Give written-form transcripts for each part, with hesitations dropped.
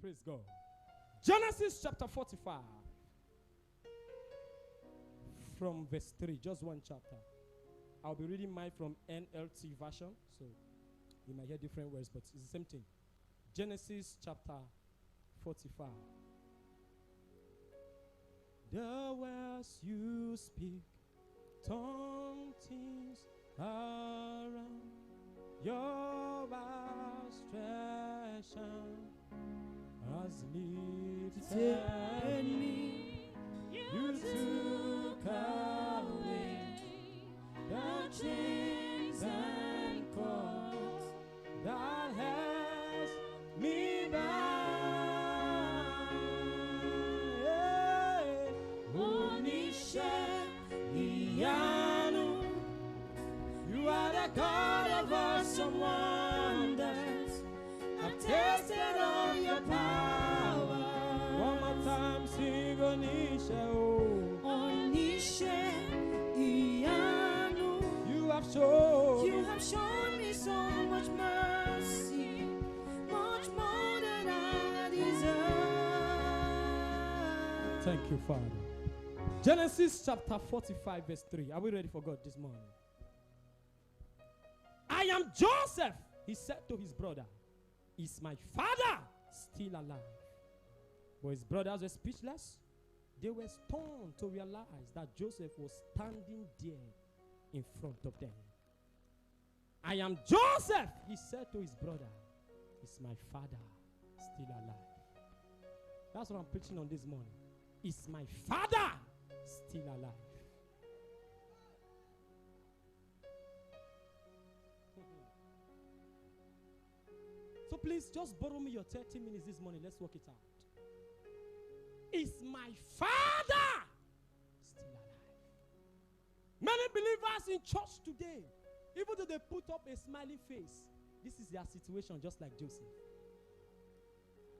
Praise God. Genesis chapter 45. From verse 3, just one chapter. I'll be reading mine from NLT version, so you might hear different words, but it's the same thing. Genesis chapter 45. The words you speak turn things around. Your outstretched hand has lifted me. You took away the chains and cords that has me bound. You are the God of awesome wonders. I've tasted all your power. One more time, sing Onisha. Onisha, Ianu. You have shown me so much mercy, much more than I deserve. Thank you, Father. Genesis chapter 45, verse 3. Are we ready for God this morning? I am Joseph, he said to his brother. Is my father still alive? But his brothers were speechless. They were stunned to realize that Joseph was standing there in front of them. I am Joseph, he said to his brother. Is my father still alive? That's what I'm preaching on this morning. Is my father still alive? So please just borrow me your 30 minutes this morning. Let's work it out. Is my father still alive? Many believers in church today, even though they put up a smiling face, this is their situation, just like Joseph.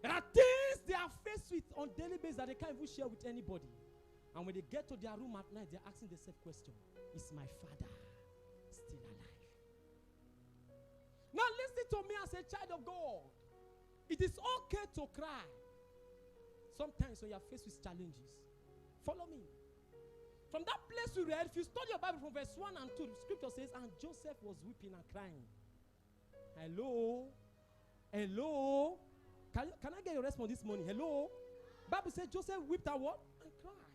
There are things they are faced with on daily basis that they can't even share with anybody. And when they get to their room at night, they're asking themselves question: is my father still alive? Now listen to me as a child of God. It is okay to cry sometimes when you are faced with challenges. Follow me. From that place we read, if you study your Bible from verse 1 and 2, the scripture says, and Joseph was weeping and crying. Hello? Hello? Can I get your response this morning? Hello? Bible says Joseph wept and what? And cried.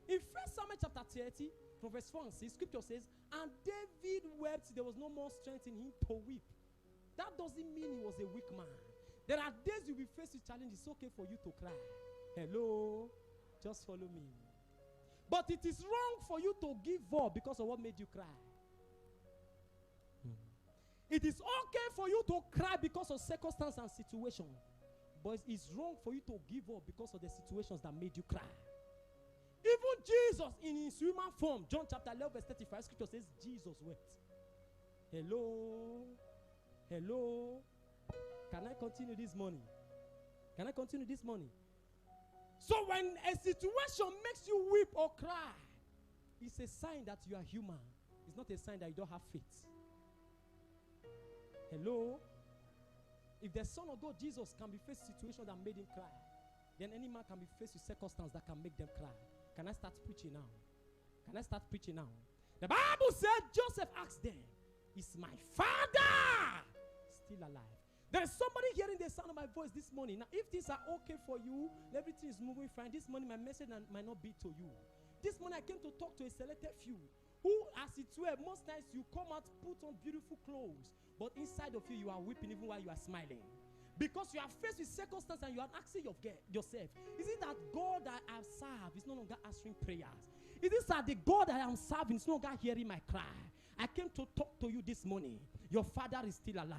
In 1 Samuel chapter 30, from verse 4 and 6, scripture says, and David wept, there was no more strength in him to weep. That doesn't mean he was a weak man. There are days you'll be faced with challenges. It's okay for you to cry. Hello? Just follow me. But it is wrong for you to give up because of what made you cry. It is okay for you to cry because of circumstance and situation. But it's wrong for you to give up because of the situations that made you cry. Even Jesus in his human form, John chapter 11 verse 35, scripture says Jesus wept. Hello? Hello? Can I continue this morning? Can I continue this morning? So when a situation makes you weep or cry, it's a sign that you are human. It's not a sign that you don't have faith. Hello? If the Son of God, Jesus, can be faced with situations that made him cry, then any man can be faced with circumstances that can make them cry. Can I start preaching now? Can I start preaching now? The Bible said Joseph asked them, is my father still alive? There is somebody hearing the sound of my voice this morning. Now, if things are okay for you, everything is moving fine, this morning my message might not be to you. This morning I came to talk to a selected few who, as it were, most times you come out, put on beautiful clothes, but inside of you, you are weeping even while you are smiling. Because you are faced with circumstances and you are asking yourself, is it that God that I serve is no longer answering prayers? Is it that the God that I am serving is no longer hearing my cry? I came to talk to you this morning. Your father is still alive.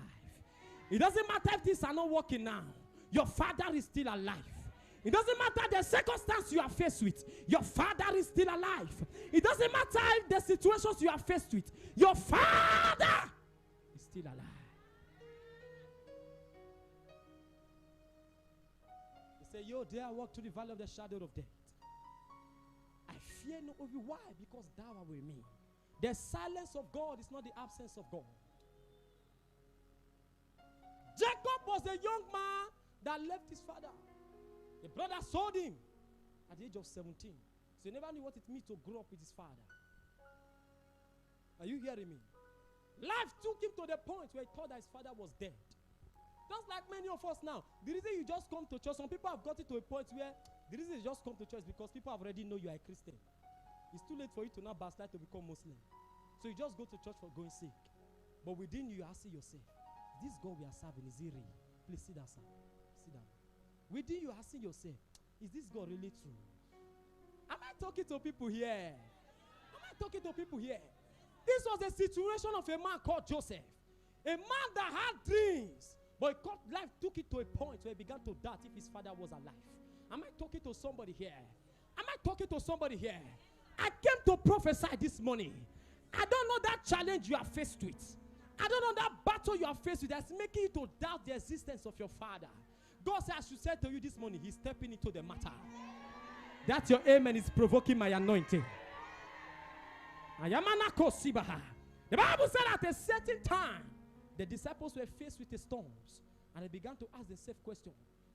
It doesn't matter if things are not working now. Your father is still alive. It doesn't matter the circumstance you are faced with. Your father is still alive. It doesn't matter if the situations you are faced with. Your father is still alive. He said, yo, dare I walk through the valley of the shadow of death. I fear no evil. Why? Because thou art with me. The silence of God is not the absence of God. Jacob was a young man that left his father. The brother sold him at the age of 17. So he never knew what it means to grow up with his father. Are you hearing me? Life took him to the point where he thought that his father was dead. Just like many of us now. The reason you just come to church, some people have got it to a point where the reason you just come to church because people have already know you are a Christian. It's too late for you to now backslide to become Muslim. So you just go to church for going sake. But within you, you ask yourself, this God we are serving, is he real? Please sit down, sir. Sit down. Within you, asking yourself, is this God really true? Am I talking to people here? Am I talking to people here? This was a situation of a man called Joseph. A man that had dreams, but life took it to a point where he began to doubt if his father was alive. Am I talking to somebody here? Am I talking to somebody here? I came to prophesy this morning. I don't know that challenge you are faced with. I don't know that battle you are faced with that's making you to doubt the existence of your father. God said, I should say to you this morning, he's stepping into the matter. That's your amen is provoking my anointing. The Bible said at a certain time, the disciples were faced with the storms, and they began to ask themselves question.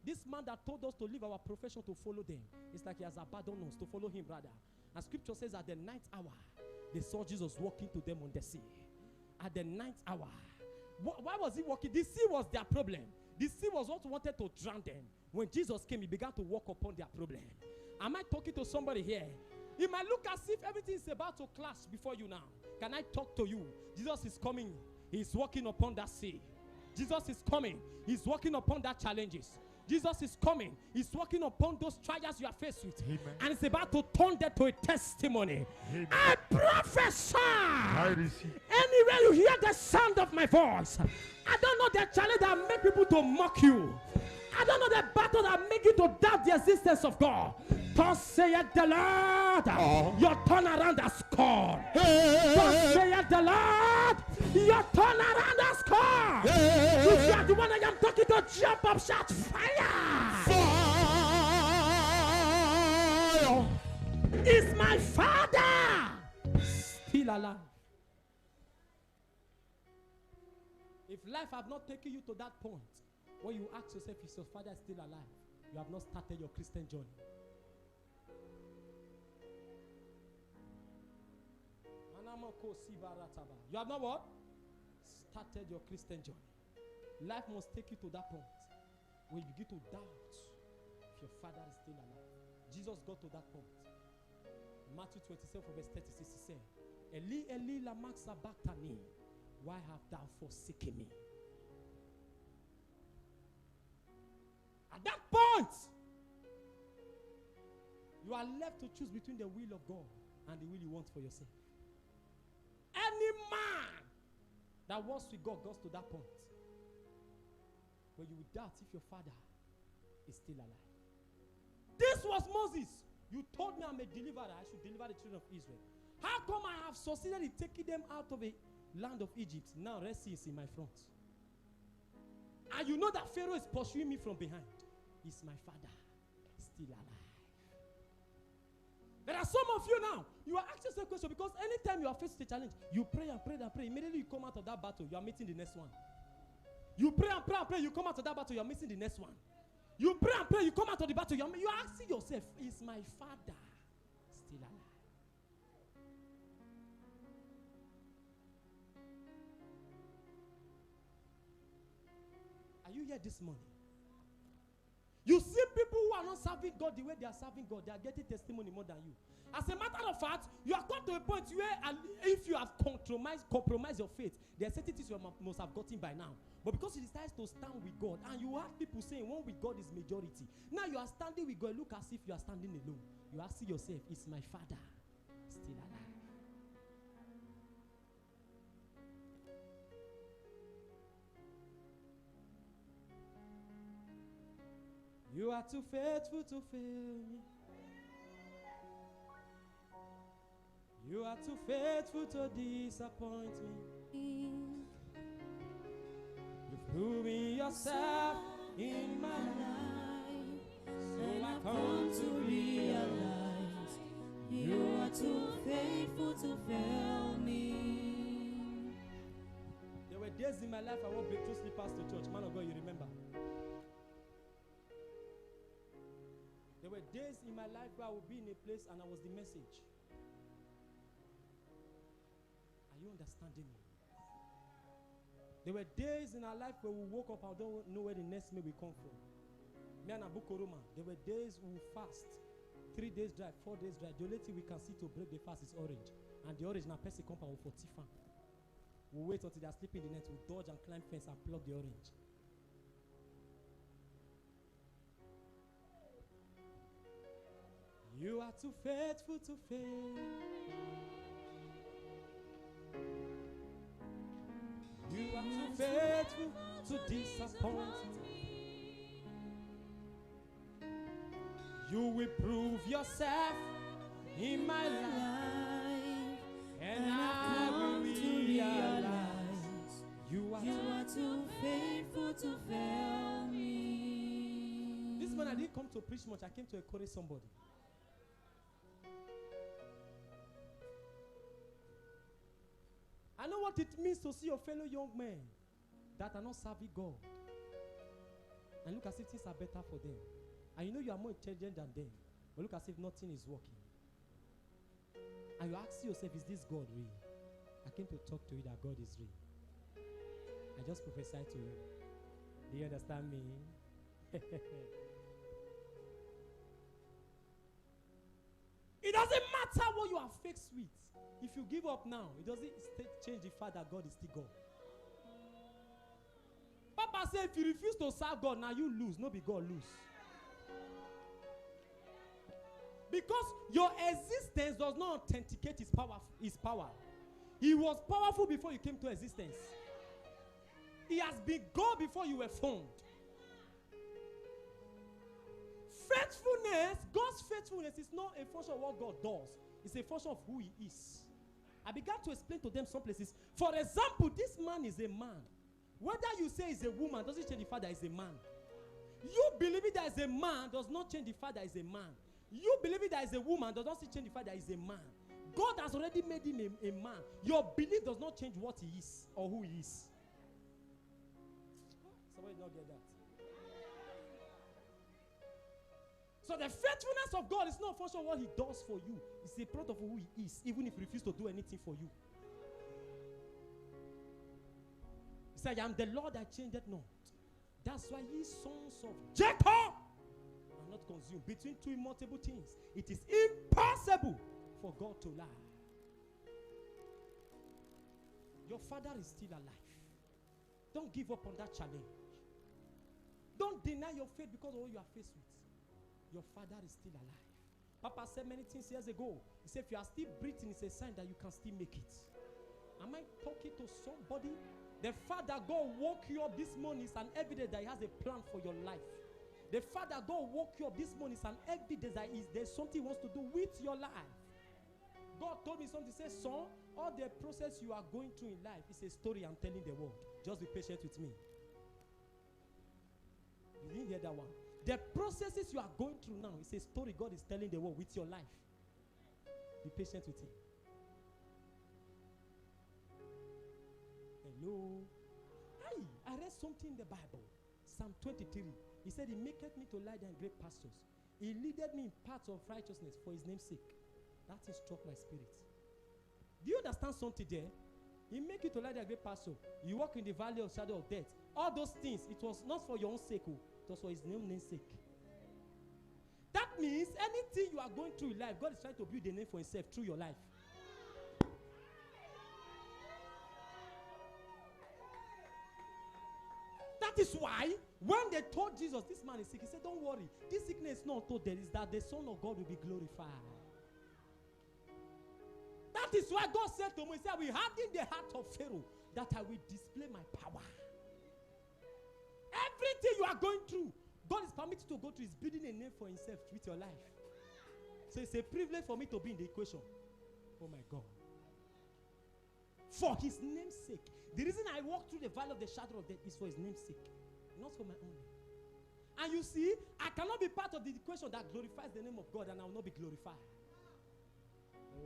This man that told us to leave our profession to follow them, it's like he has abandoned us to follow him rather. And scripture says at the ninth hour, they saw Jesus walking to them on the sea. At the ninth hour. Why was he walking? The sea was their problem. The sea was what wanted to drown them. When Jesus came, he began to walk upon their problem. Am I talking to somebody here? It might look as if everything is about to clash before you now. Can I talk to you? Jesus is coming. He's walking upon that sea. Jesus is coming. He's walking upon that challenges. Jesus is coming. He's walking upon those trials you are faced with. Amen. And it's about to turn that to a testimony. Amen. I prophesy. I receive. Anywhere you hear the sound of my voice, I don't know the challenge that make people to mock you. I don't know the battle that make you to doubt the existence of God. Thus saith the Lord, your turnaround has come. Thus saith the Lord, your turnaround has come. If you are the one I am talking to, jump up, shout fire. Fire. Is my father still alive? If life have not taken you to that point, when you ask yourself, is your father still alive? You have not started your Christian journey. You have not what? Started your Christian journey. Life must take you to that point where you begin to doubt if your father is still alive. Jesus got to that point. Matthew 27 verse 36 he said, Eli, Eli, lama sabachthani, why have thou forsaken me? At that point, you are left to choose between the will of God and the will you want for yourself. Any man that walks with God goes to that point where you will doubt if your father is still alive. This was Moses. You told me I'm a deliverer. I should deliver the children of Israel. How come I have succeeded in taking them out of the land of Egypt? Now Red Sea is in my front. And you know that Pharaoh is pursuing me from behind. Is my father still alive? There are some of you now, you are asking the question because anytime you are faced with a challenge, you pray and pray and pray. Immediately you come out of that battle, you are meeting the next one. You pray and pray and pray, you come out of that battle, you are missing the next one. You pray and pray, you come out of the battle, you are asking yourself, is my father still alive? Are you here this morning? You see people who are not serving God the way they are serving God, they are getting testimony more than you. As a matter of fact, you have come to a point where if you have compromised your faith, there are certain things you must have gotten by now. But because you decide to stand with God, and you have people saying one with God is majority. Now you are standing with God, look as if you are standing alone. You ask yourself, is my father still alive? You are too faithful to fail me. You are too faithful to disappoint me. You've proven yourself in my life, so I come to realize you are too faithful to fail me. There were days in my life I wore breakthrough slippers to church. Man of God, you remember? There were days in my life where I would be in a place and I was the message. Are you understanding me? There were days in our life where we woke up and don't know where the next meal will come from. Me and Abu Koroma, there were days we would fast. 3 days dry, 4 days dry. The only thing we can see to break the fast is orange. And the orange now person compound for Tifa. We wait until they are sleeping in the night. We dodge and climb fence and pluck the orange. You are too faithful to fail. You are too faithful to disappoint me. You will prove yourself in my life, and I will realize you are too faithful to fail me. This morning I didn't come to preach much. I came to encourage somebody. I know what it means to see your fellow young men that are not serving God and look as if things are better for them. And you know you are more intelligent than them, but look as if nothing is working. And you ask yourself, is this God real? I came to talk to you that God is real. I just prophesied to you. Do you understand me? It doesn't matter what you are fixed with. If you give up now, it doesn't change the fact that God is still God. Papa said, if you refuse to serve God, now you lose. No be God lose. Because your existence does not authenticate his power. He was powerful before you came to existence. He has been God before you were formed. Faithfulness, God's faithfulness is not a function of what God does. It's a function of who he is. I began to explain to them some places. For example, this man is a man. Whether you say he's a woman doesn't change the fact that he's a man. You believing that he's a man does not change the fact that he's a man. You believing that he's a woman does not change the fact that he's a man. God has already made him a man. Your belief does not change what he is or who he is. Somebody did not get that. So the faithfulness of God is not a function of what he does for you. It's a product of who he is, even if he refuses to do anything for you. He said, I am the Lord that changeth not. That's why ye sons of Jacob are not consumed. Between two immutable things, it is impossible for God to lie. Your father is still alive. Don't give up on that challenge. Don't deny your faith because of what you are faced with. Your father is still alive. Papa said many things years ago. He said, if you are still breathing, it's a sign that you can still make it. Am I talking to somebody? The fact that God woke you up this morning is an evidence that he has a plan for your life. The fact that God woke you up this morning is an evidence that there's something he wants to do with your life. God told me something. He said, son, all the process you are going through in life is a story I'm telling the world. Just be patient with me. You didn't hear that one. The processes you are going through now is a story God is telling the world with your life. Be patient with him. Hello. Hey, I read something in the Bible. Psalm 23. He said, he maketh me to lie down in great pastures. He leadeth me in paths of righteousness for his name's sake. That thing struck my spirit. Do you understand something there? He make you to lie down in great pasture. You walk in the valley of shadow of death. All those things, it was not for your own sake. It was for his name's sake. That means anything you are going through in life, God is trying to build a name for himself through your life. That is why when they told Jesus, this man is sick, he said, don't worry. This sickness is not told there, is that the Son of God will be glorified. That is why God said to me, he said, we harden the heart of Pharaoh that I will display my power. Everything you are going through, God is permitted to go through, is building a name for himself with your life. So it's a privilege for me to be in the equation. Oh my God. For his name's sake. The reason I walk through the valley of the shadow of death is for his name's sake, not for my own name. And you see, I cannot be part of the equation that glorifies the name of God and I will not be glorified. Oh.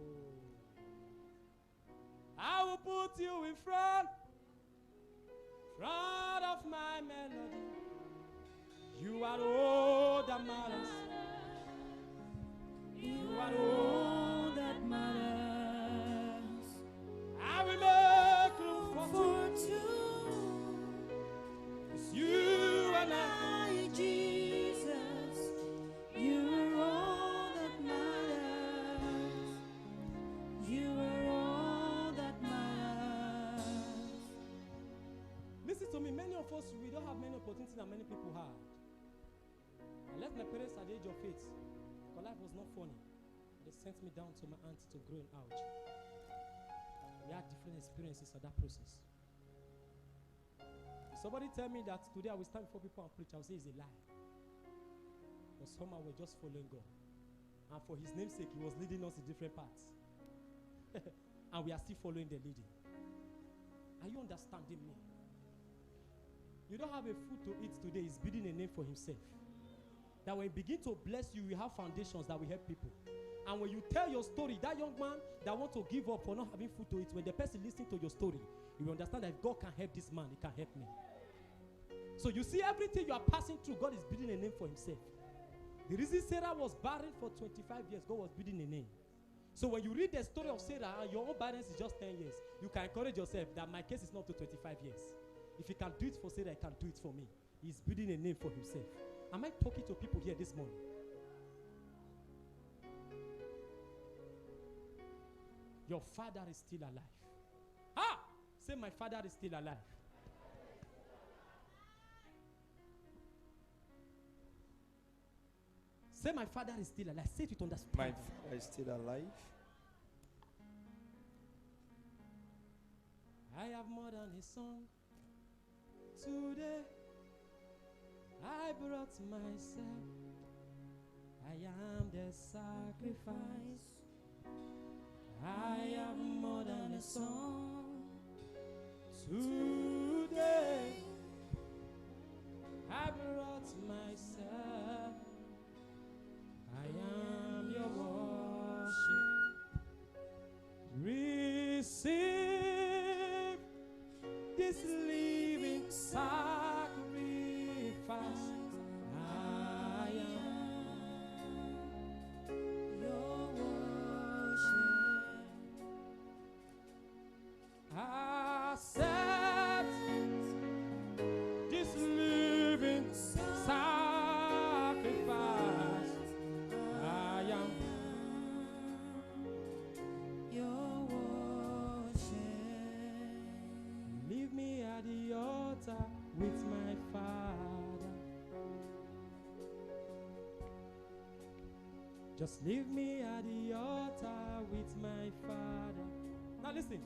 I will put you in front of my melody. You are all that matters. You are all that matters. I will make room for For two. two, It's you and I. Jesus, you are all that matters. You are all that matters. Listen to me, many of us, we don't have many opportunities that many people have. I left my parents at the age of 8. Because life was not funny. They sent me down to my auntie to grow in Ouch. We had different experiences of that process. If somebody tell me that today I will stand before people and preach, I will say it's a lie. But somehow we're just following God. And for his name's sake, he was leading us in different paths. And we are still following the leading. Are you understanding me? You don't have a food to eat today. He's building a name for himself. That when he begin to bless you, you have foundations that will help people. And when you tell your story, that young man that want to give up for not having food to eat, when the person listening to your story, you will understand that if God can help this man, he can help me. So you see, everything you are passing through, God is building a name for himself. The reason Sarah was barren for 25 years, God was building a name. So when you read the story of Sarah, and your own barrenness is just 10 years, you can encourage yourself that my case is not to 25 years. If he can do it for Sarah, he can do it for me. He's building a name for himself. Am I talking to people here this morning? Your father is still alive. Ah! Say, my father is still alive. Say, my father is still alive. Say it with understanding. My father is still alive. I have more than a song. Today, I brought myself. I am the sacrifice. I have more than a song. Today, I brought myself. I am your worship. Receive this living sacrifice. I am Your worship. accept this living sacrifice. I am Your worship. leave me at the altar with my Father. Just leave me at the altar with my Father. Now listen.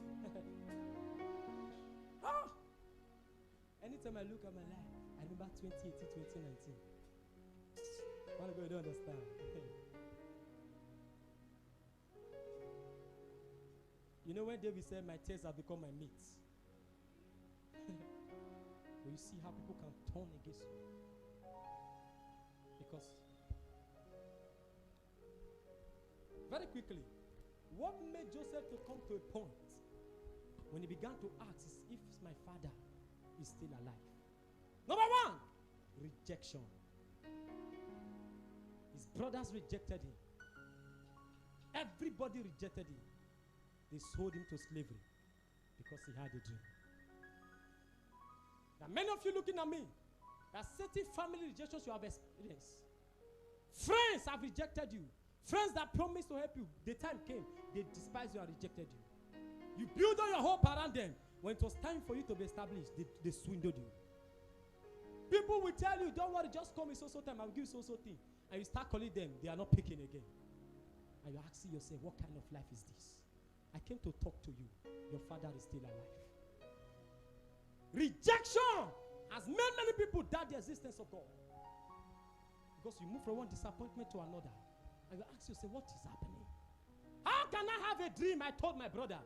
Ah! Anytime I look at my life, I remember 2018, 2019. Man of God, you don't understand. You know when David said, my tears have become my meat. But you see how people can turn against you. Because very quickly, what made Joseph to come to a point when he began to ask is if my father is still alive? Number one, rejection. His brothers rejected him. Everybody rejected him. They sold him to slavery because he had a dream. Now, many of you looking at me, there are certain family rejections you have experienced. Friends have rejected you. Friends that promised to help you, the time came, they despised you and rejected you. You build all your hope around them. When it was time for you to be established, they swindled you. People will tell you, don't worry, just come in so time, I will give you so thing. And you start calling them, they are not picking again. And you're asking yourself, what kind of life is this? I came to talk to you. Your father is still alive. Rejection has made many people doubt the existence of God. Because you move from one disappointment to another. And you ask yourself, what is happening? How can I have a dream? I told my brother.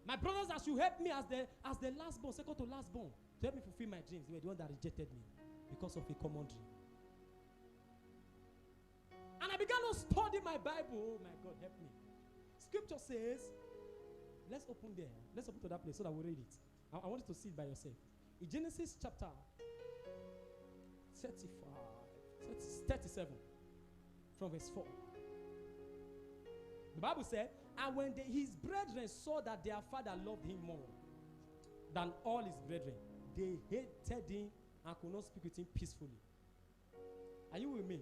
My brothers that should help me as the last born, second to last born, to help me fulfill my dreams. They were the one that rejected me because of a common dream. And I began to study my Bible. Oh my God, help me. Scripture says, let's open there. Let's open to that place so that we'll read it. I want you to see it by yourself. In Genesis chapter 37, from verse 4. The Bible said, and when his brethren saw that their father loved him more than all his brethren, they hated him and could not speak with him peacefully. Are you with me?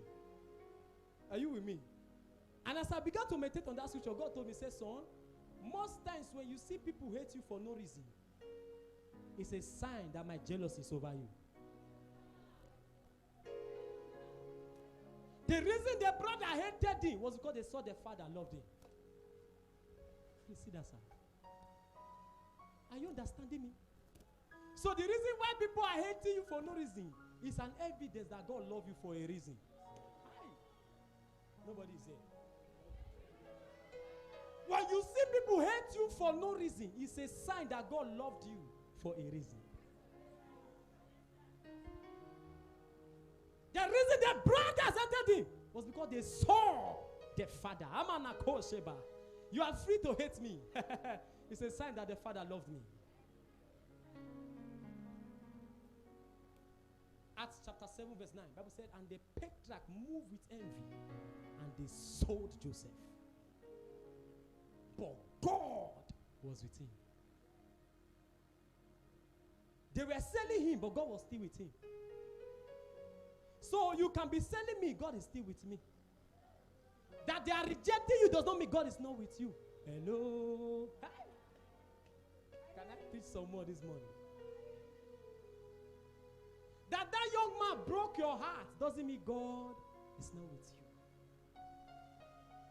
Are you with me? And as I began to meditate on that scripture, God told me, say, son, most times when you see people hate you for no reason, it's a sign that my jealousy is over you. The reason their brother hated him was because they saw their father loved him. You see that, sir? Are you understanding me? So the reason why people are hating you for no reason is an evidence that God loves you for a reason. Hi. Nobody is here. When you see people hate you for no reason, it's a sign that God loved you for a reason. The reason the brothers hated him was because they saw their father. Amanako Sheba. You are free to hate me. It's a sign that the father loved me. Acts chapter 7 verse 9. Bible said, and the Patriarch moved with envy, and they sold Joseph. But God was with him. They were selling him, but God was still with him. So you can be selling me, God is still with me. That they are rejecting you does not mean God is not with you. Hello. Hi. Can I preach some more this morning? That young man broke your heart doesn't mean God is not with you.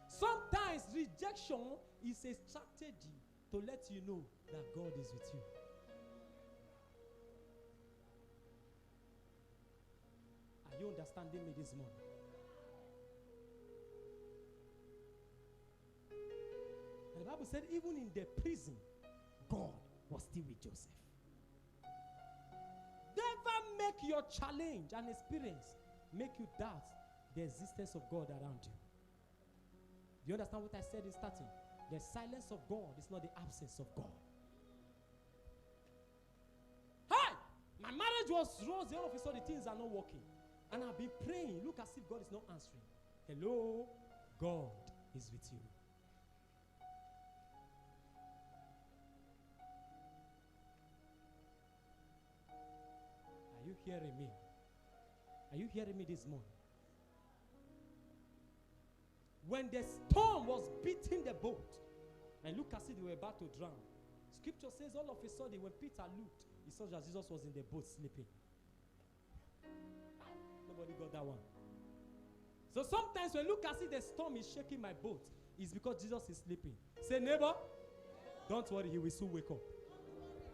Sometimes rejection is a strategy to let you know that God is with you. Are you understanding me this morning? And the Bible said even in the prison, God was still with Joseph. Never make your challenge and experience make you doubt the existence of God around you. Do you understand what I said in starting? The silence of God is not the absence of God. Hi! My marriage was rosy. All of a sudden, things are not working. And I've been praying. Look as if God is not answering. Hello? God is with you. Are you hearing me? Are you hearing me this morning? When the storm was beating the boat, and look as if they were about to drown, scripture says all of a sudden when Peter looked, he saw that Jesus was in the boat sleeping. Nobody got that one. So sometimes when look as if the storm is shaking my boat, it's because Jesus is sleeping. Say, neighbor, don't worry, he will soon wake up.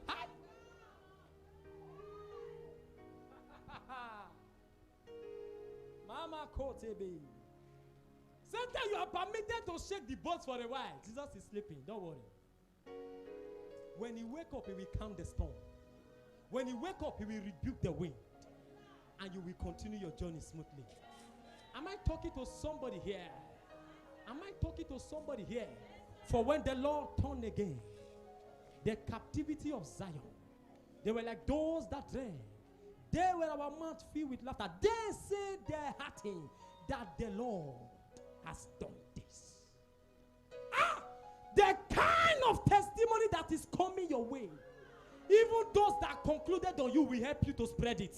Hi. Mama Kotebe. Sometimes you are permitted to shake the boat for a while. Jesus is sleeping. Don't worry. When he wake up, he will calm the storm. When he wake up, he will rebuke the wind. And you will continue your journey smoothly. Am I talking to somebody here? Am I talking to somebody here? For when the Lord turned again, the captivity of Zion, they were like those that dread. They were our mouth filled with laughter. They say their hearting that the Lord has done this. The kind of testimony that is coming your way, even those that concluded on you will help you to spread it.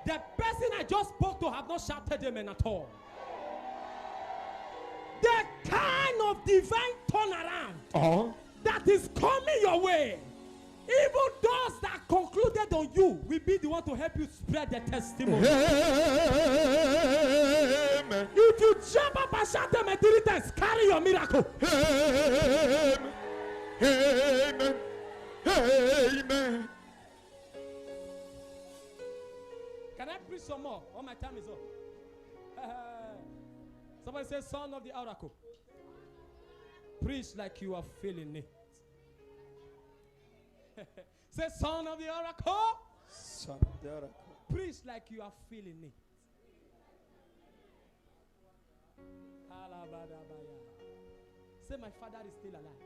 The person I just spoke to have not shouted amen at all. The kind of divine turnaround that is coming your way, even those that concluded on you will be the one to help you spread the testimony. Amen. If you jump up and shout amen 3 times, carry your miracle. Amen. Amen. Can I preach some more? All my time is up. Somebody say, son of the oracle. Preach like you are feeling it. Say, son of the oracle. Son of the oracle. Preach like you are feeling it. Say, my father is still alive.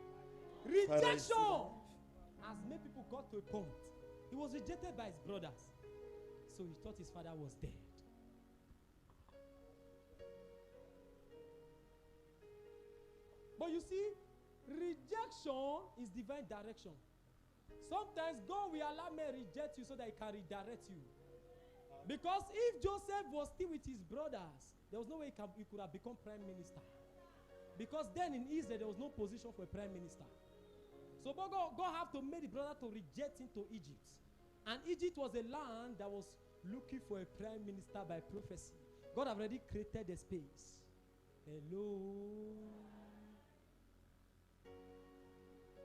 Rejection has made people got to a point. He was rejected by his brothers. So he thought his father was dead. But you see, rejection is divine direction. Sometimes God will allow men reject you so that he can redirect you. Because if Joseph was still with his brothers, there was no way he could have become prime minister. Because then in Israel, there was no position for a prime minister. So God have to make the brother to reject him to Egypt. And Egypt was a land that was looking for a prime minister by prophecy. God have already created the space. Hello.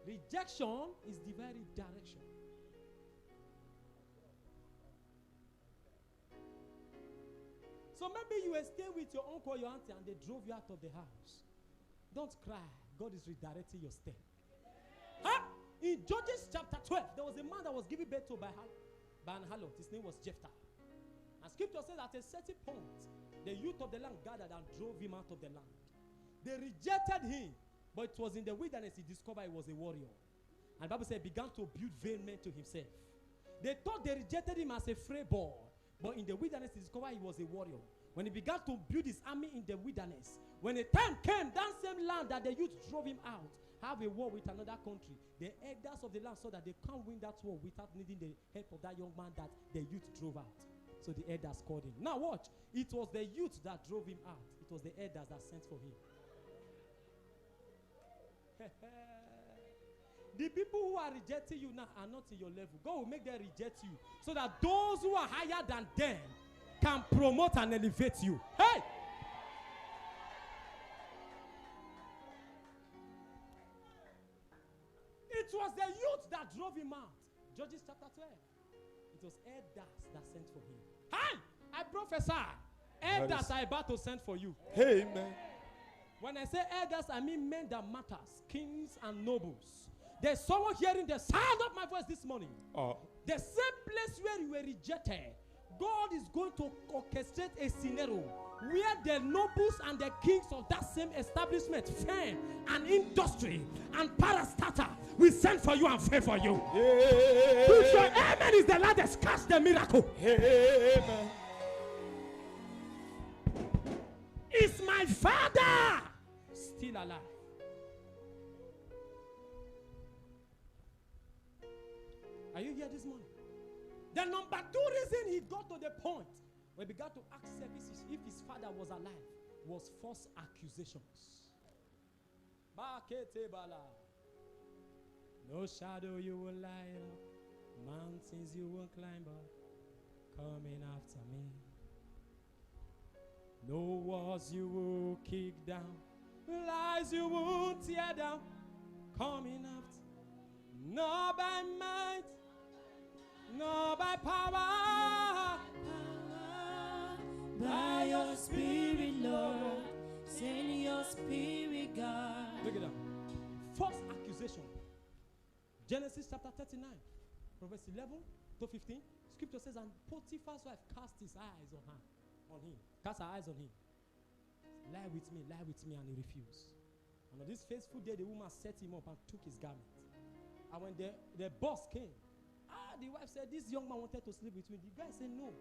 Rejection is divine direction. So maybe you were staying with your uncle or your auntie and they drove you out of the house. Don't cry. God is redirecting your step. Huh? In Judges chapter 12, there was a man that was given birth to by an harlot. His name was Jephthah. And scripture says at a certain point, the youth of the land gathered and drove him out of the land. They rejected him, but it was in the wilderness he discovered he was a warrior. And the Bible said he began to build vain men to himself. They thought they rejected him as a free boy, but in the wilderness he discovered he was a warrior. When he began to build his army in the wilderness, when a time came, that same land that the youth drove him out, have a war with another country. The elders of the land saw that they can't win that war without needing the help of that young man that the youth drove out. So the elders called him. Now watch. It was the youth that drove him out. It was the elders that sent for him. The people who are rejecting you now are not in your level. God will make them reject you so that those who are higher than them can promote and elevate you. Hey! It was the youth that drove him out. Judges chapter 12. It was elders that sent for him. Hi! I prophesy. Elders are about to send for you. Amen. When I say elders, I mean men that matters, kings and nobles. There's someone hearing the sound of my voice this morning. The same place where you were rejected, God is going to orchestrate a scenario where the nobles and the kings of that same establishment, firm and industry and parastatal will send for you and favor you. Put your amen is the loudest. Catch the miracle. Amen. Is my father still alive? Are you here this morning? The number 2 reason he got to the point where he began to ask if his father was alive was false accusations. No shadow you will light up, mountains you will climb up, coming after me. No walls you will kick down, lies you will tear down, coming after. Not by might, not by power, by your spirit, Lord. Send your spirit, God. Look at that. False accusation. Genesis chapter 39, Proverbs 11 to 15. Scripture says, and Potiphar's wife cast his eyes on him. Cast her eyes on him. Lie with me, and he refused. And on this faithful day, the woman set him up and took his garment. And when the boss came, the wife said, this young man wanted to sleep with me. The guy said, no,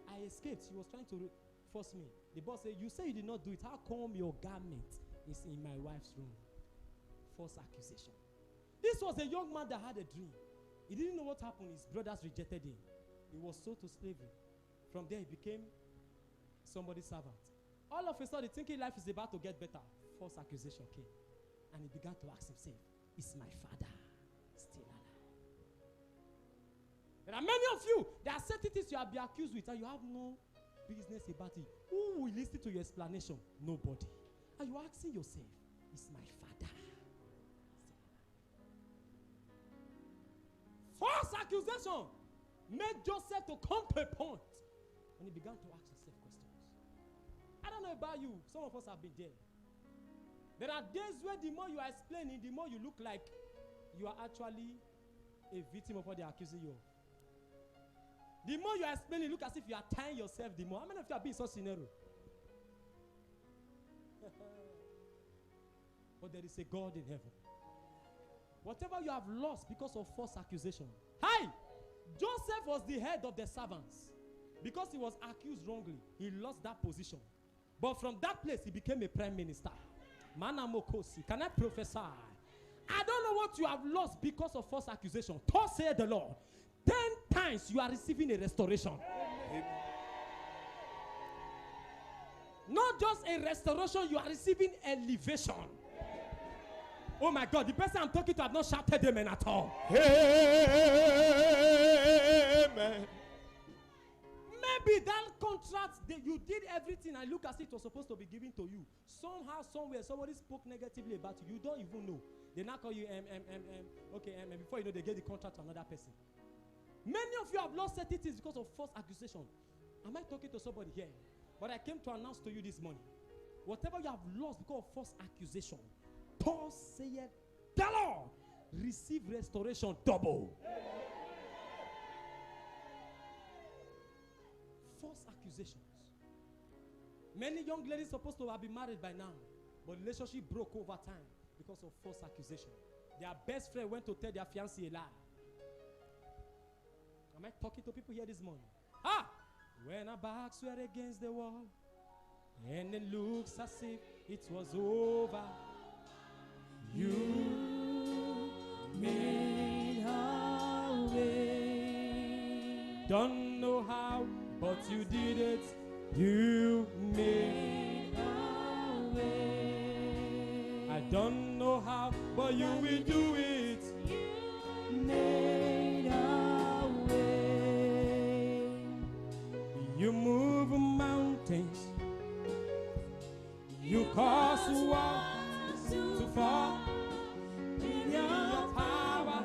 I escaped. He was trying to force me. The boss said, you say you did not do it. How come your garment is in my wife's room? False accusation. This was a young man that had a dream. He didn't know what happened. His brothers rejected him. He was sold to slavery. From there, he became somebody's servant. All of a sudden, thinking life is about to get better, false accusation came. And he began to ask himself, is my father still alive? There are many of you, there are certain things you have been accused with and you have no business about it. Who will listen to your explanation? Nobody. And you are asking yourself, is my father still alive? False accusation made Joseph to come to a point when he began to ask himself questions. I don't know about you. Some of us have been there. There are days where the more you are explaining, the more you look like you are actually a victim of what they are accusing you of. The more you are explaining, look as if you are tying yourself the more. How many of you have been in such scenario? But there is a God in heaven. Whatever you have lost because of false accusation. Hi! Joseph was the head of the servants. Because he was accused wrongly, he lost that position. But from that place, he became a prime minister. Manamokosi. Can I prophesy? I don't know what you have lost because of false accusation. Thus saith the Lord. 10 times you are receiving a restoration. Amen. Not just a restoration, you are receiving elevation. Oh my God, the person I'm talking to have not shouted amen at all. Amen. Maybe that contract that you did everything and look as if it was supposed to be given to you. Somehow, somewhere, somebody spoke negatively about you. You don't even know. They now call you and before you know, they gave the contract to another person. Many of you have lost certain things because of false accusation. Am I talking to somebody here? But I came to announce to you this morning, whatever you have lost because of false accusation, Thus saith the Lord, receive restoration double. False accusations. Many young ladies supposed to have been married by now, but relationship broke over time because of false accusation. Their best friend went to tell their fiancé a lie. Am I talking to people here this morning? When our backs were against the wall, and it looks as if it was over, you made a way. don't know how, but you did it. You made a way. I don't know how, but you will do it. You made a way. You move mountains. You cause walls to fall. In your power,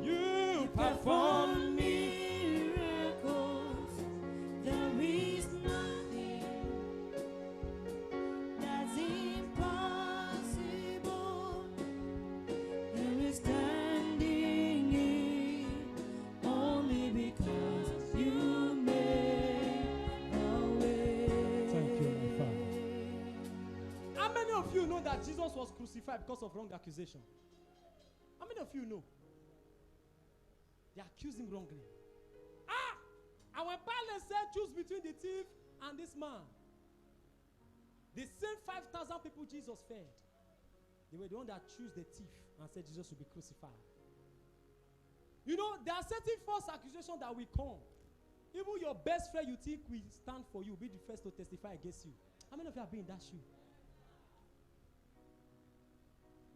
you perform miracles. There is nothing that's impossible. And we're standing here only because you made a way. Thank you, my Father. How many of you know that Jesus was crucified because of wrong accusation? How many of you know? They accused him wrongly. And when Pilate said, choose between the thief and this man, the same 5,000 people Jesus fed, they were the one that chose the thief and said Jesus should be crucified. You know, there are certain false accusations that will come. Even your best friend you think will stand for you, be the first to testify against you. How many of you have been in that shoe?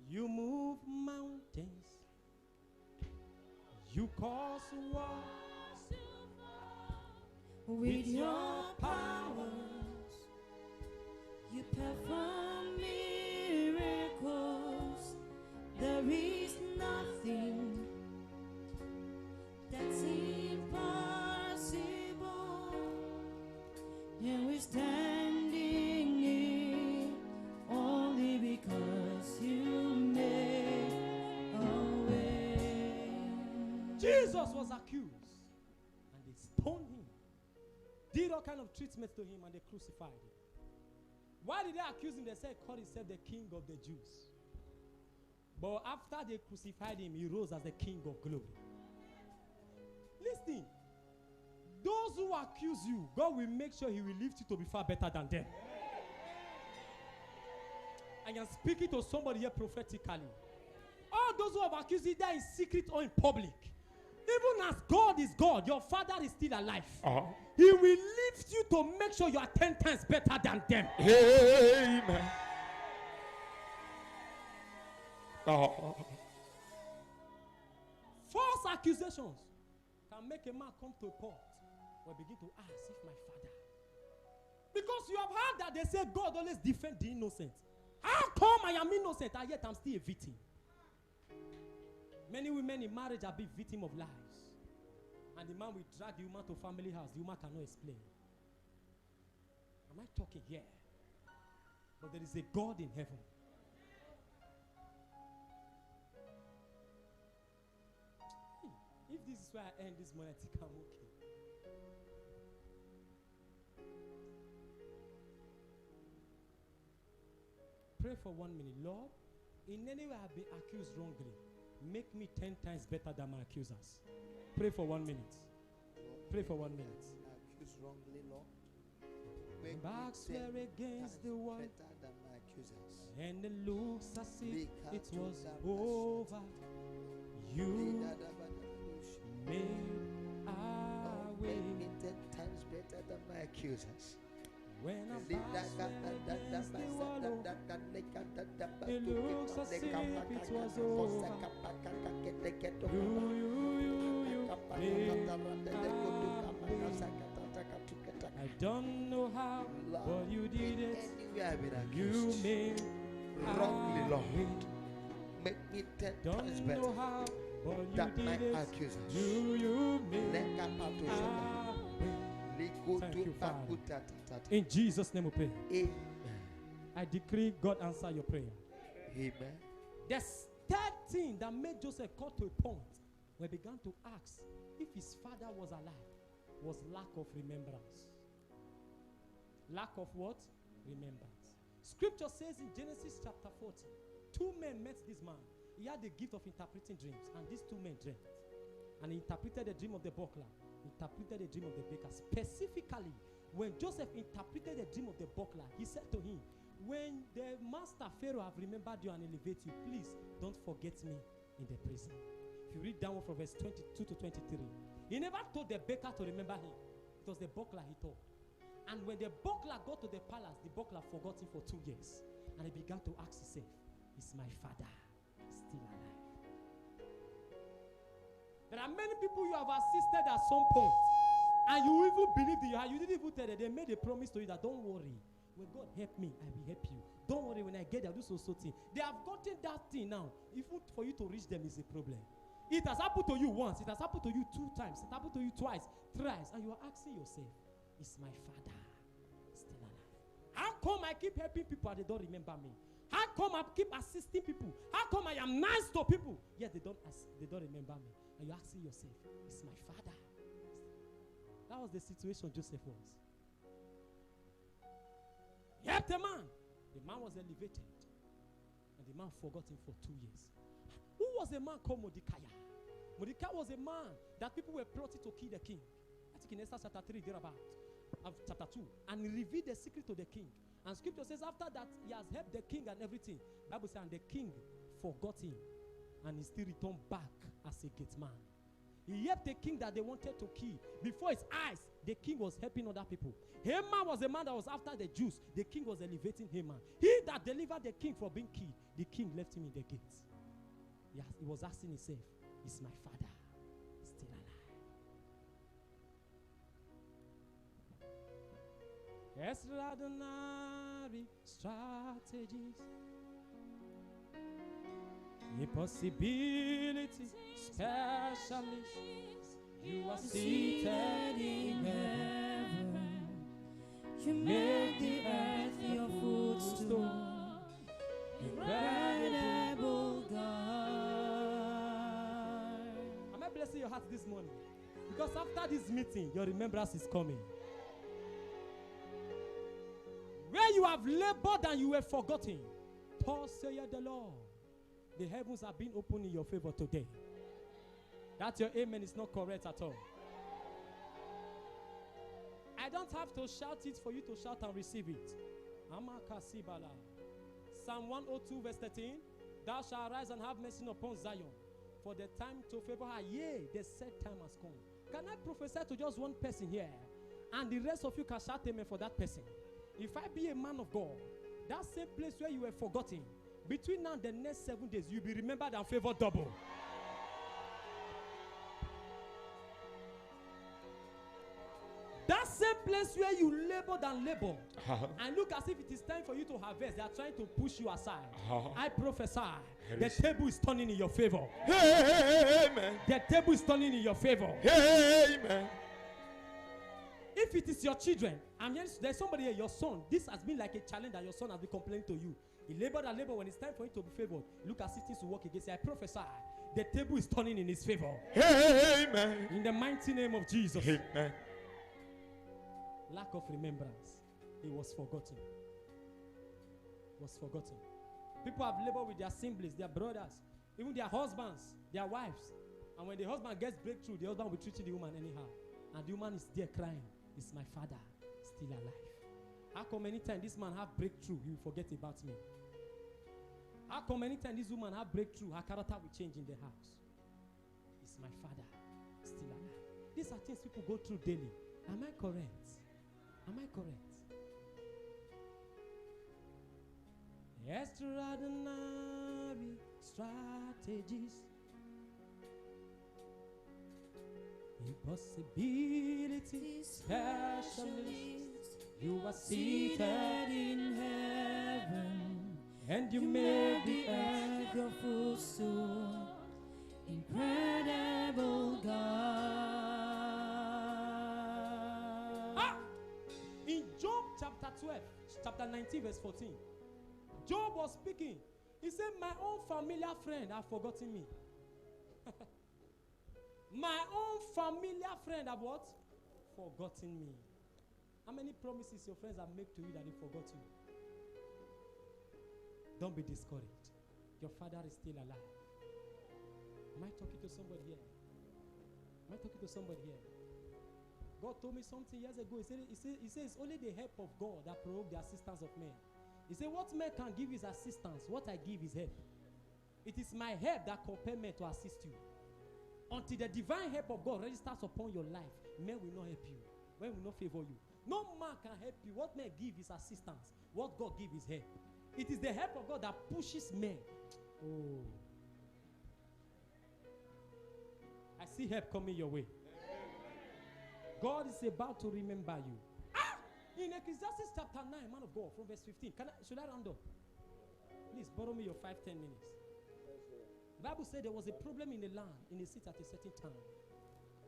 You move mountains. You cause walls with your powers. You perform miracles. There is nothing that's impossible. And we're standing here only because you made a way. Jesus was accused and they stoned him, did all kind of treatments to him, and they crucified him. Why did they accuse him? They said he called himself the king of the Jews. But after they crucified him, he rose as the king of glory. Listen, those who accuse you, God will make sure he will lift you to be far better than them. I am speaking to somebody here prophetically. All those who have accused you, either in secret or in public. Even as God is God, your father is still alive. He will lift you to make sure you are 10 times better than them. Amen. False accusations can make a man come to a point where begin to ask if my father. Because you have heard that they say God always defends the innocent. How come I am innocent and yet I'm still a victim? Many women in marriage have been victim of lies. And the man will drag the woman to family house. The woman cannot explain. Am I talking here? But there is a God in heaven. If this is where I end this morning, I think I'm okay. Pray for 1 minute. Lord, in any way I have been accused wrongly, make me 10 times better than my accusers. Pray for 1 minute. Pray for 1 minute. Accused wrongly, Lord. Backs were against the wall. Better than my accusers. accusers. And it looks as if it was Likatunda over. You Lidadabadush. made a Oh, way. make me 10 times better than my accusers. When I passed against the wall, it looks as if it was over. You made a way. I don't know how, but you did it. Anywhere I've been You accused made wrongly, a Lord, way. make me 10 times Don't know better how, but you than my did it. accusers. You made Lekapatusha. a way. Thank you, Father. Likutupakutatata. In Jesus' name we pray. Amen. I decree God answer your prayer. Amen. The third thing that made Joseph come to a point where he began to ask if his father was alive was lack of remembrance. Lack of what? Remembrance. Scripture says in Genesis chapter 40, two men met this man. He had the gift of interpreting dreams, and these two men dreamt. And he interpreted the dream of the buckler, interpreted the dream of the baker. Specifically, when Joseph interpreted the dream of the buckler, he said to him, when the master Pharaoh have remembered you and elevate you, please don't forget me in the prison. If you read down from verse 22 to 23, he never told the baker to remember him. It was the buckler he told. And when the buckler got to the palace, the buckler forgot him for 2 years. And he began to ask himself, is my father still alive? There are many people you have assisted at some point, and you even believed in your heart. You didn't even tell them. They made a promise to you that don't worry. When God help me, I will help you. Don't worry, when I get there, I'll do so thing. They have gotten that thing now. Even for you to reach them is a problem. It has happened to you once. It has happened to you 2 times. It happened to you twice, thrice. And you are asking yourself, is my father still alive? How come I keep helping people and they don't remember me? How come I keep assisting people? How come I am nice to people, yet they don't remember me? And you're asking yourself, is my father? That was the situation Joseph was. He helped the man. The man was elevated. And the man forgot him for 2 years. Who was a man called Mordecai? Mordecai was a man that people were plotting to kill the king. I think in Esther chapter 3, thereabout, of chapter 2. And he revealed the secret to the king. And scripture says after that, he has helped the king and everything. Bible says, and the king forgot him. And he still returned back as a gate man. He helped the king that they wanted to kill. Before his eyes, the king was helping other people. Haman was a man that was after the Jews. The king was elevating Haman. He that delivered the king from being killed, the king left him in the gates. He was asking himself, is my father still alive? Extraordinary strategies, impossibility specialist. You are seated in heaven. You made the earth your footstool. Incredible God. Am I blessing your heart this morning? Because after this meeting, your remembrance is coming. Where you have labored and you were forgotten, thus saith the Lord, the heavens have been opened in your favor today. That your amen is not correct at all. I don't have to shout it for you to shout and receive it. Amakasibala. Psalm 102 verse 13. Thou shalt arise and have mercy upon Zion, for the time to favor her. Yea, the set time has come. Can I prophesy to just one person here? And the rest of you can shout amen for that person. If I be a man of God, that same place where you were forgotten, between now and the next 7 days, you'll be remembered and favored double. That same place where you labored and labored, and look as if it is time for you to harvest, they are trying to push you aside. I prophesy, the table is turning in your favor. Amen. The table is turning in your favor. Amen. If it is your children, and yes, there's somebody here, your son, this has been like a challenge that your son has been complaining to you. He labored and labored. When it's time for him to be favored, look as it is to work against. I prophesy, the table is turning in his favor. Amen. In the mighty name of Jesus. Amen. Lack of remembrance. He was forgotten. Was forgotten. People have labored with their siblings, their brothers, even their husbands, their wives. And when the husband gets breakthrough, the husband will treat the woman anyhow. And the woman is there crying, is my father still alive? How come anytime this man have breakthrough, he will forget about me? How come anytime this woman have breakthrough, her character will change in the house? It's my father still alive. These are things people go through daily. Am I correct? Am I correct? Extraordinary strategies, impossibility specialists. You are seated in heaven, and you made the earth. earth your footstool. Incredible God. In Job chapter 12, chapter 19, verse 14, Job was speaking. He said, my own familiar friend have forgotten me. My own familiar friend have what? Forgotten me. How many promises your friends have made to you that they forgot you? Don't be discouraged. Your father is still alive. Am I talking to somebody here? Am I talking to somebody here? God told me something years ago. He said it's only the help of God that provoke the assistance of men. He said, what man can give is assistance. What I give is help. It is my help that compels men to assist you. Until the divine help of God registers upon your life, men will not help you. Men will not favor you. No man can help you. What men give is assistance. What God gives is help. It is the help of God that pushes men. Oh. I see help coming your way. God is about to remember you. In Ecclesiastes chapter 9, man of God, from verse 15. Should I round up? Please borrow me your 5-10 minutes. The Bible said there was a problem in the land, in a city at a certain time.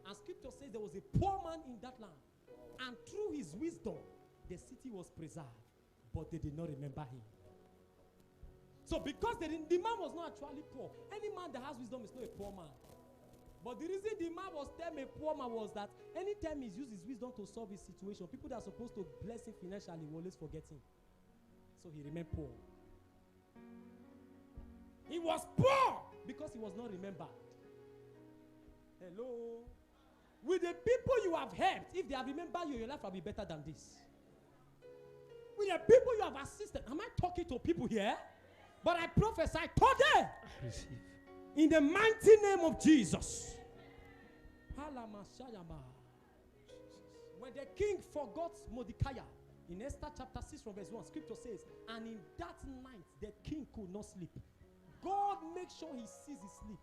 And scripture says there was a poor man in that land. And through his wisdom, the city was preserved. But they did not remember him. So because the man was not actually poor. Any man that has wisdom is not a poor man. But the reason the man was termed a poor man was that anytime he used his wisdom to solve his situation, people that are supposed to bless him financially will always forget him. So he remained poor. He was poor because he was not remembered. Hello? With the people you have helped, if they have remembered you, your life will be better than this. With the people you have assisted, am I talking to people here? But I prophesy today. Receive. In the mighty name of Jesus. When the king forgot Mordecai, in Esther chapter 6 from verse 1, scripture says, and in that night the king could not sleep. God makes sure he sees his sleep.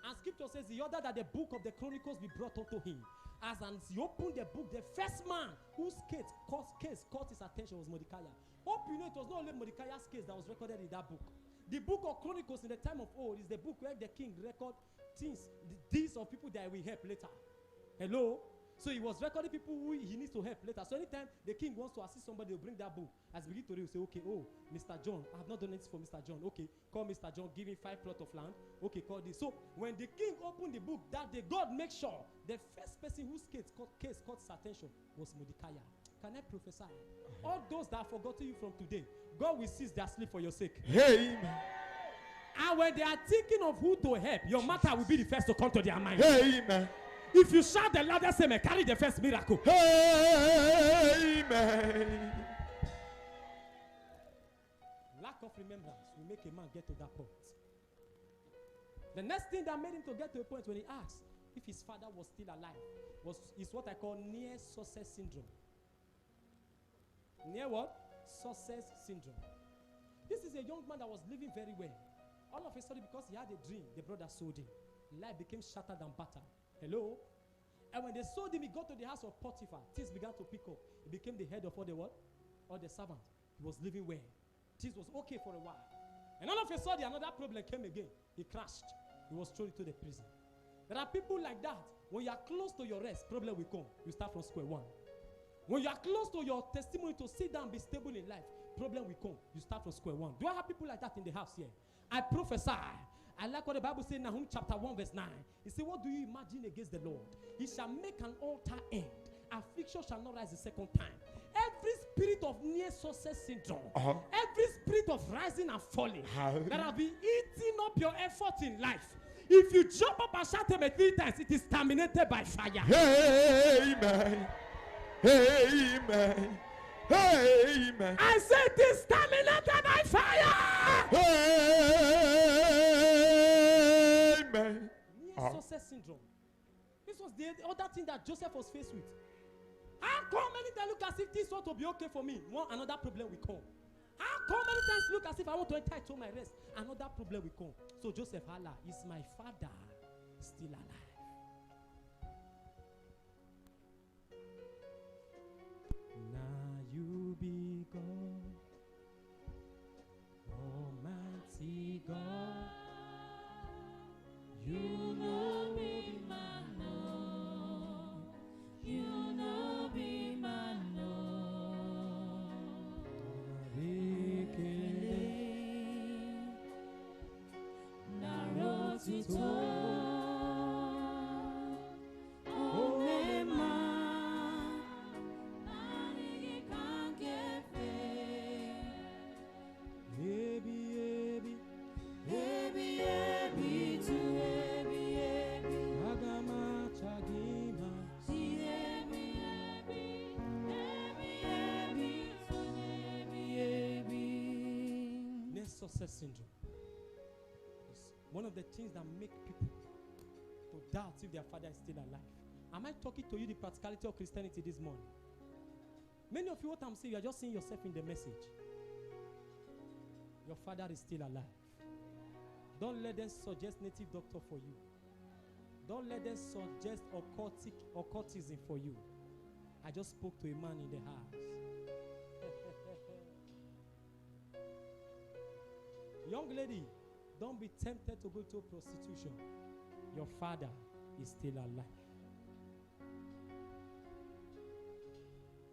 And scripture says he ordered that the book of the Chronicles be brought unto him. As he opened the book, the first man whose case caught his attention was Mordecai. Hope you know it was not only Mordecai's case that was recorded in that book. The book of Chronicles in the time of old is the book where the king record things, the deeds of people that will help later. Hello? So he was recording people who he needs to help later. So anytime the king wants to assist somebody, he'll bring that book. As he begin to read, he'll say, okay, oh, Mr. John, I have not done anything for Mr. John. Okay, call Mr. John, give him 5 plots of land. Okay, call this. So when the king opened the book that day, God makes sure the first person whose case caught his attention was Mordecai. Can I prophesy? All those that have forgotten you from today, God will cease their sleep for your sake. Amen. And when they are thinking of who to help, your matter will be the first to come to their mind. Amen. If you shout the loudest, amen, carry the first miracle. Amen. Lack of remembrance will make a man get to that point. The next thing that made him to get to a point when he asked if his father was still alive is what I call near success syndrome. Near what? Success syndrome. This is a young man that was living very well. All of a sudden, because he had a dream, the brother sold him. Life became shattered and battered. Hello? And when they sold him, he got to the house of Potiphar. Things began to pick up. He became the head of all the what? All the servants. He was living well. Things was okay for a while. And all of a sudden, another problem came again. He crashed. He was thrown into the prison. There are people like that. When you are close to your rest, problem will come. You start from square one. When you are close to your testimony to sit down and be stable in life, problem will come. You start from square one. Do I have people like that in the house here? I prophesy. I like what the Bible says in Nahum chapter 1 verse 9. It says, what do you imagine against the Lord? He shall make an altar end. Affliction shall not rise the second time. Every spirit of near success syndrome, every spirit of rising and falling that have been eating up your effort in life, if you jump up and shout amen 3 times, it is terminated by fire. Amen. Amen. Amen. I say this terminated by fire. Amen. Near success syndrome. This was the other thing that Joseph was faced with. How come many times look as if this ought to be okay for me? One another problem will come. How come many times look as if I want to enter into my rest? Another problem will come. So Joseph Allah, is my father still alive? Now you be God, Almighty God. You know be my Lord. You know be my Lord. Narrow to talk. Oh, man. Nani can't get Ebi to ebi. Agama Chagima. See ebi to ebi. Next success syndrome is one of the things that make people to doubt if their father is still alive. Am I talking to you the practicality of Christianity this morning? Many of you, what I'm saying, you are just seeing yourself in the message. Your father is still alive. Don't let them suggest native doctor for you. Don't let them suggest occultism for you. I just spoke to a man in the house. Young lady, don't be tempted to go to prostitution. Your father is still alive.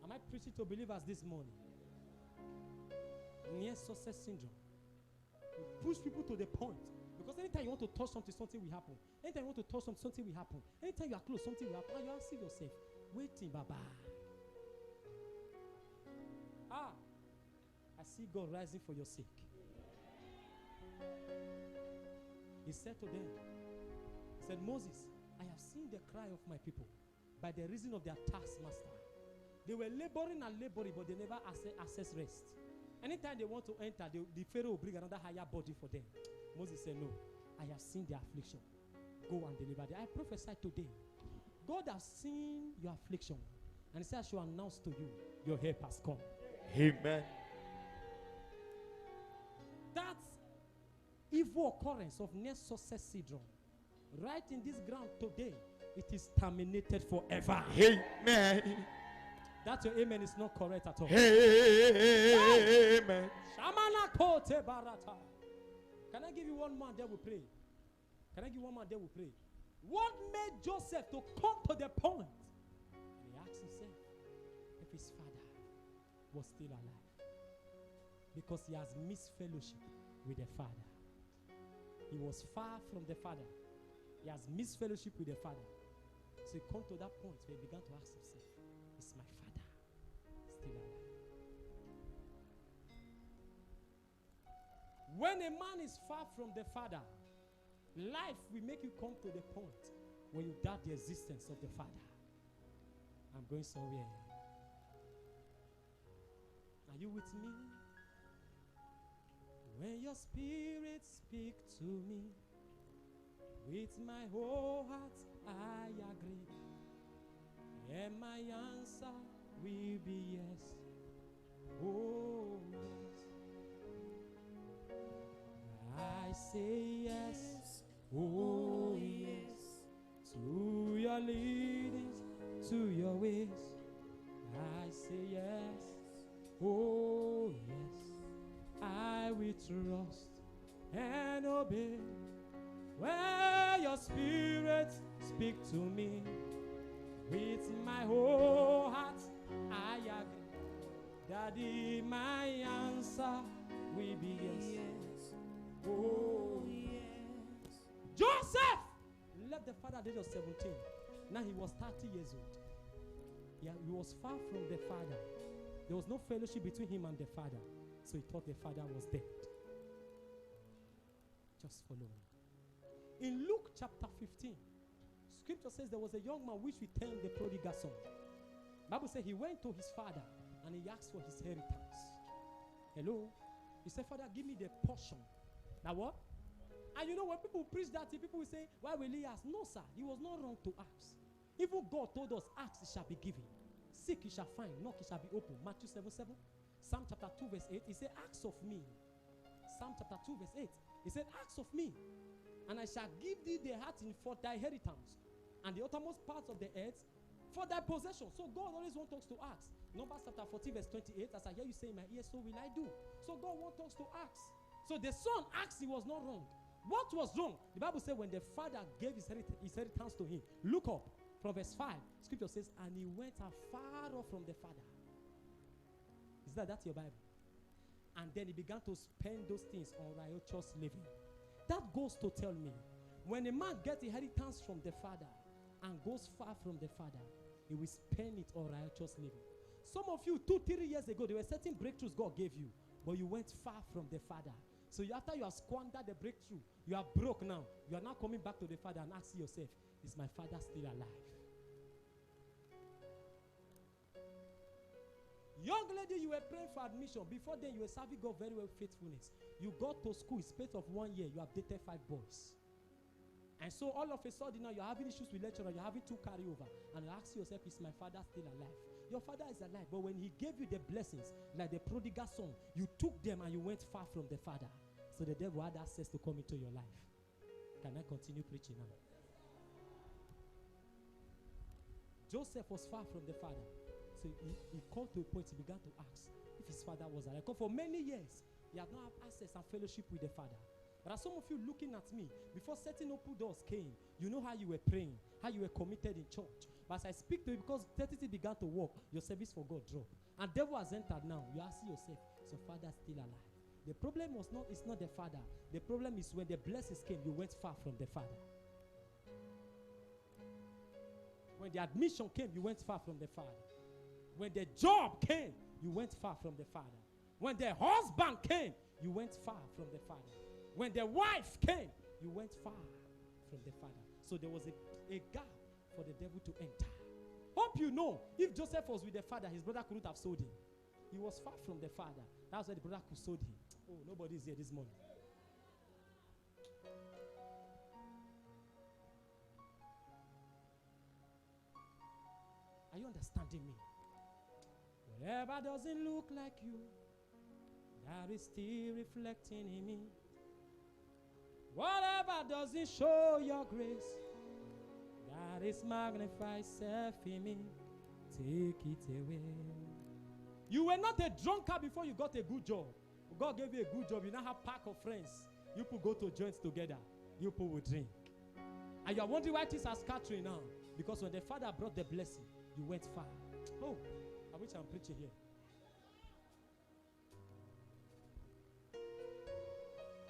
Am I preaching to believers this morning? Near success syndrome. You push people to the point. Because anytime you want to touch something, something will happen. Anytime you want to touch something, something will happen. Anytime you are close, something will happen. And you ask yourself, waiting, Baba. I see God rising for your sake. He said to them, he said, Moses, I have seen the cry of my people by the reason of their taskmaster. They were laboring and laboring, but they never access rest. Anytime they want to enter, the Pharaoh will bring another higher body for them. Moses said, no, I have seen their affliction. Go and deliver them. I prophesy today. God has seen your affliction. And he said, I shall announce to you, your help has come. Amen. That evil occurrence of near success syndrome, right in this ground today, it is terminated forever. Amen. That your amen is not correct at all. Amen. Shamana kote barata. Can I give you one man that will pray? Can I give one man that will pray? What made Joseph to come to the point? And he asked himself if his father was still alive. Because he has missed fellowship with the father. He was far from the father. He has missed fellowship with the father. So he come to that point where he began to ask himself, is my father still alive? When a man is far from the father, life will make you come to the point where you doubt the existence of the father. I'm going somewhere. Are you with me? When your spirit speak to me, with my whole heart I agree, and my answer will be yes. Oh yes. I say yes. Oh yes. To your leadings, to your ways. I say yes. Oh yes. I will trust and obey. Where your spirit speak to me, with my whole heart I agree. Daddy, my answer will be yes. Oh yes. Joseph left the father at the age of 17. Now he was 30 years old. Yeah, he was far from the father. There was no fellowship between him and the father. So he thought the father was dead. Just follow me. In Luke chapter 15, scripture says there was a young man which returned the prodigal son. Bible says he went to his father and he asked for his inheritance. Hello? He said, Father, give me the portion. Now what? And you know, when people preach that, people will say, why will he ask? No, sir. He was not wrong to ask. Even God told us, ask, it shall be given. Seek, it shall find. Knock, it shall be open. Matthew 7:7. Psalm chapter 2, verse 8. He said, ask of me. Psalm chapter 2, verse 8. He said, ask of me, and I shall give thee the heart for thy inheritance, and the uttermost parts of the earth for thy possession. So God always wants us to ask. Numbers chapter 14, verse 28. As I hear you say in my ear, so will I do. So God wants us to ask. So the son asked, he was not wrong. What was wrong? The Bible said when the father gave his inheritance to him. Look up from verse 5. Scripture says, and he went afar off from the father. Is that's your Bible? And then he began to spend those things on righteous living. That goes to tell me, when a man gets inheritance from the father and goes far from the father, he will spend it on righteous living. Some of you, 2-3 years ago, there were certain breakthroughs God gave you, but you went far from the father. So after you have squandered the breakthrough, you are broke now. You are now coming back to the father and asking yourself, is my father still alive? Young lady, you were praying for admission. Before then, you were serving God very well, faithfulness. You got to school, in space of 1 year, you have dated 5 boys. And so all of a sudden now, you're having issues with lecturer, you're having 2 carryover. And you ask yourself, is my father still alive? Your father is alive, but when he gave you the blessings, like the prodigal son, you took them and you went far from the father. So the devil had access to come into your life. Can I continue preaching now? Joseph was far from the father. So he came to a point, he began to ask if his father was alive. Because for many years, he had not had access and fellowship with the father. There are some of you looking at me. Before certain open doors came, you know how you were praying, how you were committed in church. But as I speak to you, because 30 began to work, your service for God dropped. And devil has entered now. You ask yourself, is your father still alive? The problem is not the father. The problem is when the blessings came, you went far from the father. When the admission came, you went far from the father. When the job came, you went far from the father. When the husband came, you went far from the father. When the wife came, you went far from the father. So there was a gap for the devil to enter. Hope you know, if Joseph was with the father, his brother couldn't have sold him. He was far from the father. That's why the brother could sold him. Oh, nobody's here this morning. Are you understanding me? Whatever doesn't look like you, that is still reflecting in me. Whatever doesn't show your grace, that is magnified self in me. Take it away. You were not a drunkard before you got a good job. God gave you a good job. You now have a pack of friends. You people go to joints together. You people will drink. And you are wondering why things are scattering now. Because when the father brought the blessing, you went far. Oh, I wish I'm preaching here.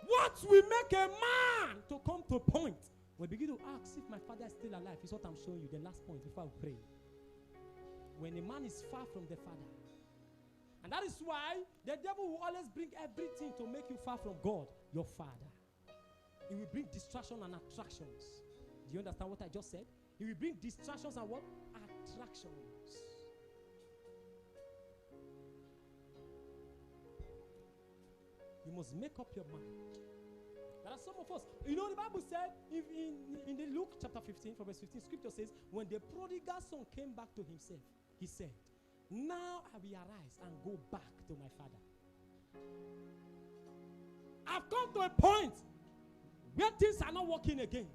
What will make a man to come to a point? We begin to ask if my father is still alive. Is what I'm showing you. The last point before I pray. When a man is far from the father. And that is why the devil will always bring everything to make you far from God, your father. He will bring distraction and attractions. Do you understand what I just said? He will bring distractions and what? Attractions. You must make up your mind. There are some of us, you know, the Bible said in the Luke chapter 15, from verse 15, scripture says, when the prodigal son came back to himself, he said, now I will arise and go back to my father. I've come to a point where things are not working again.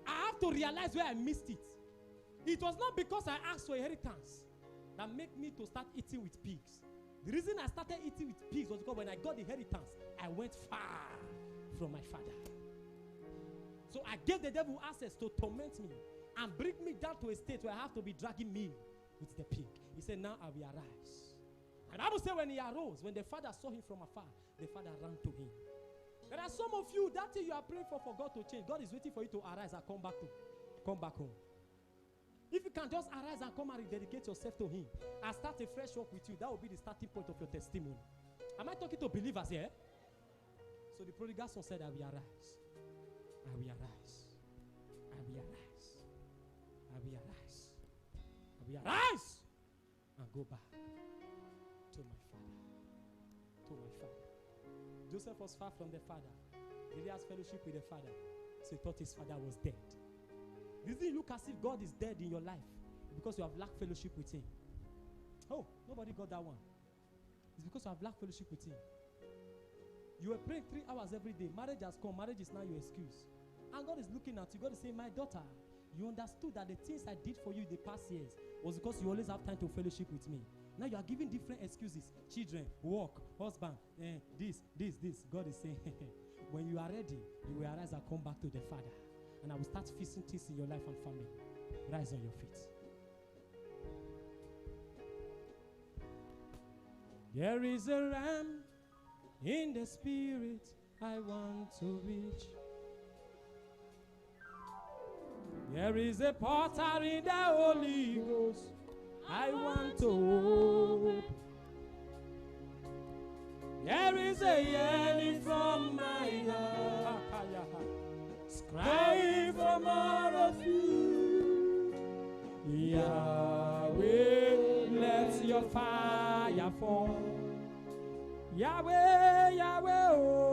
I have to realize where I missed it. It was not because I asked for inheritance that made me to start eating with pigs. The reason I started eating with pigs was because when I got the inheritance, I went far from my father. So I gave the devil access to torment me and bring me down to a state where I have to be dragging me with the pig. He said, now I will arise. And I will say when he arose, when the father saw him from afar, the father ran to him. There are some of you, that thing you are praying for God to change, God is waiting for you to arise and come back home. If you can just arise and come and rededicate yourself to him and start a fresh walk with you, that will be the starting point of your testimony. Am I talking to believers here? So the prodigal son said, I will arise. I will arise. I will arise. I will arise. I will arise and go back. to my father. To my father. Joseph was far from the father. He didn't have fellowship with the father. So he thought his father was dead. Doesn't it look as if God is dead in your life because you have lacked fellowship with him? Oh, nobody got that one. It's because you have lacked fellowship with him. You were praying 3 hours every day. Marriage has come. Marriage is now your excuse. And God is looking at you. God is saying, my daughter, you understood that the things I did for you the past years was because you always have time to fellowship with me. Now you are giving different excuses. Children, work, husband, this. God is saying, when you are ready, you will arise and come back to the Father. And I will start fixing things in your life and family. Rise on your feet. There is a ram in the spirit I want to reach. There is a potter in the Holy Ghost I want to hope. There is a yearning from my heart, crying for more of you. Yahweh, let your fire fall. Yahweh, Yahweh, oh.